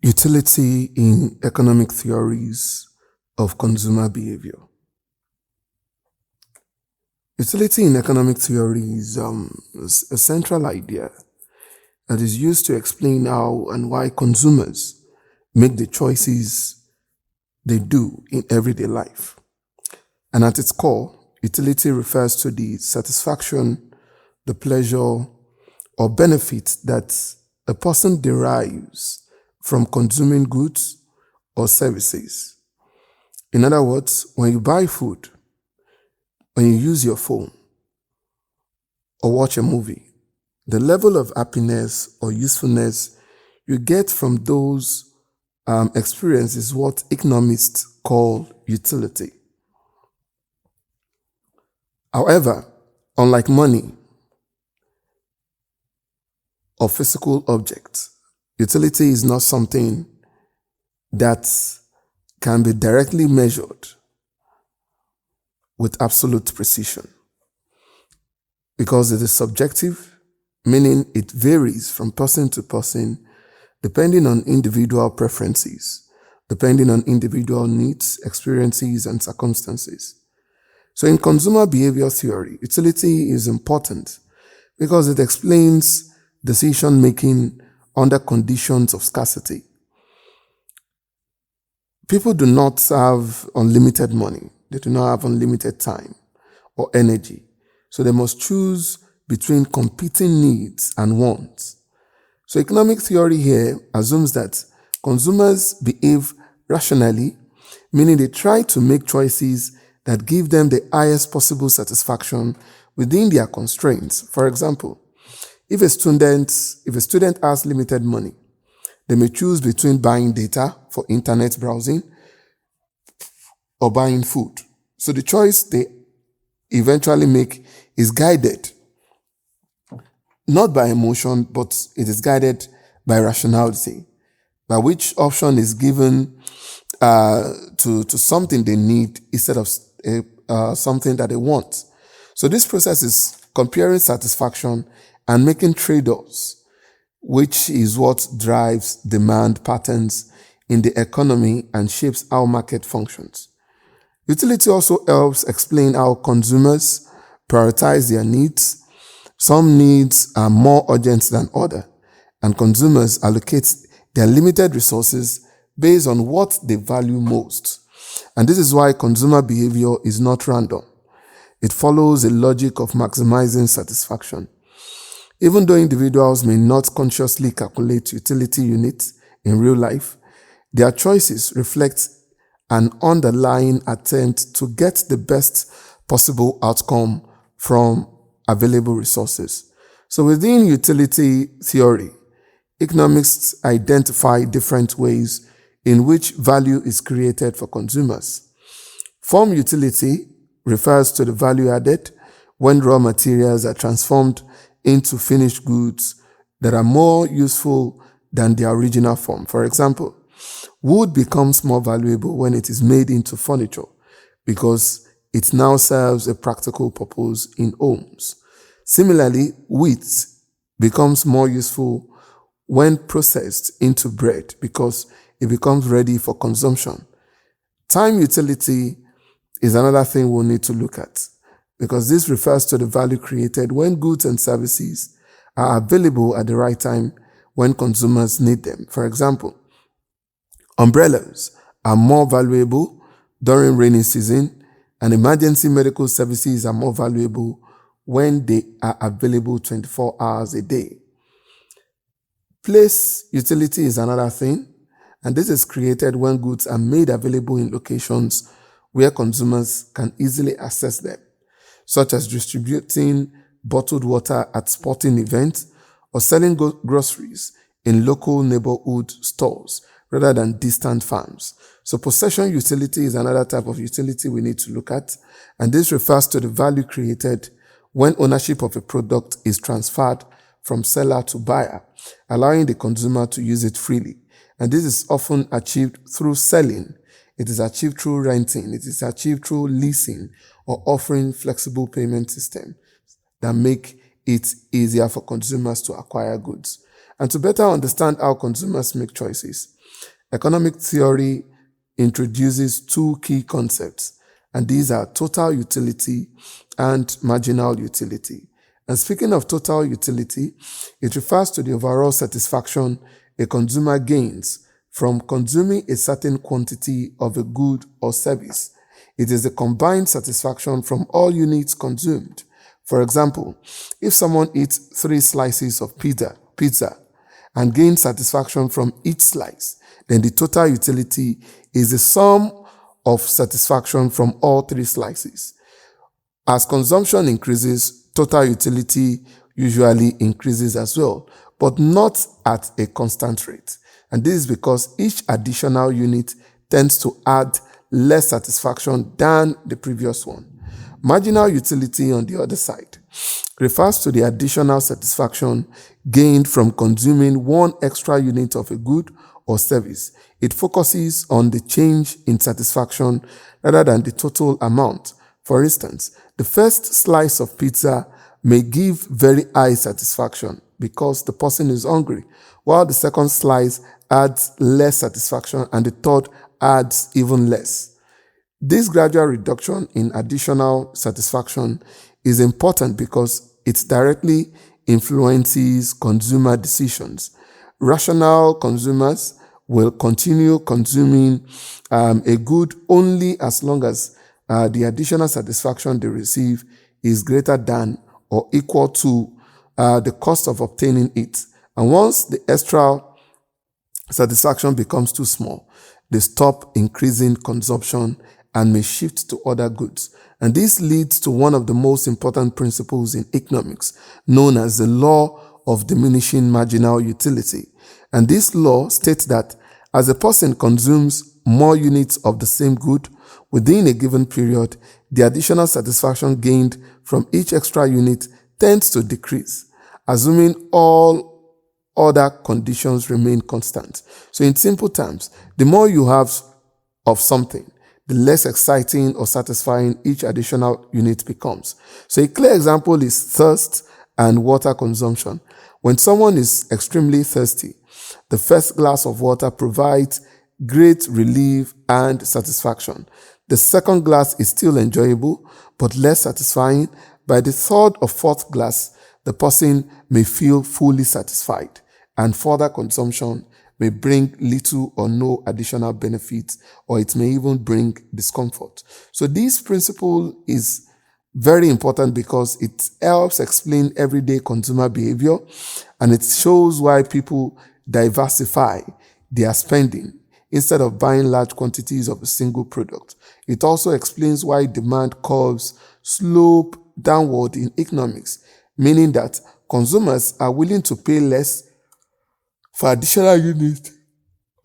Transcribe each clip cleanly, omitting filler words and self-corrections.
Utility in economic theories of consumer behavior. Utility in economic theory is a central idea that is used to explain how and why consumers make the choices they do in everyday life. And at its core, utility refers to the satisfaction, the pleasure, or benefit that a person derives from consuming goods or services. In other words, when you buy food, when you use your phone, or watch a movie, the level of happiness or usefulness you get from those experiences is what economists call utility. However, unlike money or physical objects, utility is not something that can be directly measured with absolute precision because it is subjective, meaning it varies from person to person depending on individual preferences, depending on individual needs, experiences, and circumstances. So in consumer behavior theory, utility is important because it explains decision-making under conditions of scarcity. People do not have unlimited money. They do not have unlimited time or energy. So they must choose between competing needs and wants. So economic theory here assumes that consumers behave rationally, meaning they try to make choices that give them the highest possible satisfaction within their constraints. For example, if a student has limited money, they may choose between buying data for internet browsing or buying food. So the choice they eventually make is guided not by emotion, but it is guided by rationality, by which option is given to something they need instead of something that they want. So this process is comparing satisfaction and making trade-offs, which is what drives demand patterns in the economy and shapes how market functions. Utility also helps explain how consumers prioritize their needs. Some needs are more urgent than others, and consumers allocate their limited resources based on what they value most. And this is why consumer behavior is not random. It follows a logic of maximizing satisfaction. Even though individuals may not consciously calculate utility units in real life, their choices reflect an underlying attempt to get the best possible outcome from available resources. So within utility theory, economists identify different ways in which value is created for consumers. Form utility refers to the value added when raw materials are transformed into finished goods that are more useful than their original form. For example, wood becomes more valuable when it is made into furniture because it now serves a practical purpose in homes. Similarly, wheat becomes more useful when processed into bread because it becomes ready for consumption. Time utility is another thing we'll need to look at because this refers to the value created when goods and services are available at the right time when consumers need them. For example, umbrellas are more valuable during rainy season, and emergency medical services are more valuable when they are available 24 hours a day. Place utility is another thing, and this is created when goods are made available in locations where consumers can easily access them, such as distributing bottled water at sporting events or selling groceries in local neighborhood stores rather than distant farms. So possession utility is another type of utility we need to look at, and this refers to the value created when ownership of a product is transferred from seller to buyer, allowing the consumer to use it freely. And this is often achieved through selling. It is achieved through renting. It is achieved through leasing or offering flexible payment systems that make it easier for consumers to acquire goods. And to better understand how consumers make choices, Economic theory introduces two key concepts, and these are total utility and marginal utility. And speaking of total utility, it refers to the overall satisfaction a consumer gains from consuming a certain quantity of a good or service. It is the combined satisfaction from all units consumed. For example, if someone eats 3 slices of pizza and gains satisfaction from each slice, then the total utility is the sum of satisfaction from all 3 slices. As consumption increases, total utility usually increases as well, but not at a constant rate. And this is because each additional unit tends to add less satisfaction than the previous one. Marginal utility, on the other side, refers to the additional satisfaction gained from consuming one extra unit of a good or service. It focuses on the change in satisfaction rather than the total amount. For instance, the first slice of pizza may give very high satisfaction because the person is hungry, while the second slice adds less satisfaction and the third adds even less. This gradual reduction in additional satisfaction is important because it directly influences consumer decisions. Rational consumers will continue consuming a good only as long as the additional satisfaction they receive is greater than or equal to the cost of obtaining it. And once the extra satisfaction becomes too small, they stop increasing consumption and may shift to other goods. And this leads to one of the most important principles in economics, known as the law of diminishing marginal utility. And this law states that as a person consumes more units of the same good within a given period, the additional satisfaction gained from each extra unit tends to decrease, assuming all other conditions remain constant. So in simple terms, the more you have of something, the less exciting or satisfying each additional unit becomes. So a clear example is thirst and water consumption. When someone is extremely thirsty, the first glass of water provides great relief and satisfaction. The second glass is still enjoyable, but less satisfying. By the third or fourth glass, the person may feel fully satisfied, and further consumption may bring little or no additional benefits, or it may even bring discomfort. So this principle is very important because it helps explain everyday consumer behavior, and it shows why people diversify their spending instead of buying large quantities of a single product. It also explains why demand curves slope downward in economics, meaning that consumers are willing to pay less for additional units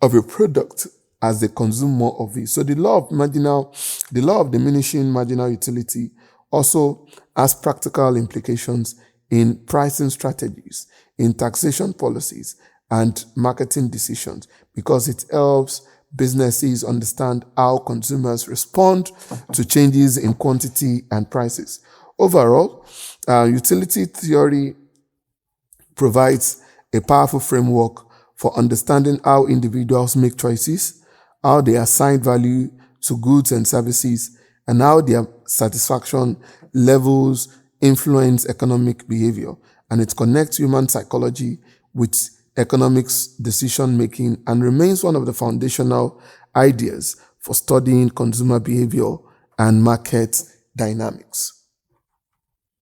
of a product as they consume more of it. So the law of diminishing marginal utility also has practical implications in pricing strategies, in taxation policies, and marketing decisions, because it helps businesses understand how consumers respond to changes in quantity and prices. Overall, utility theory provides a powerful framework for understanding how individuals make choices, how they assign value to goods and services, and how their satisfaction levels influence economic behavior. And it connects human psychology with economics decision making and remains one of the foundational ideas for studying consumer behavior and market dynamics.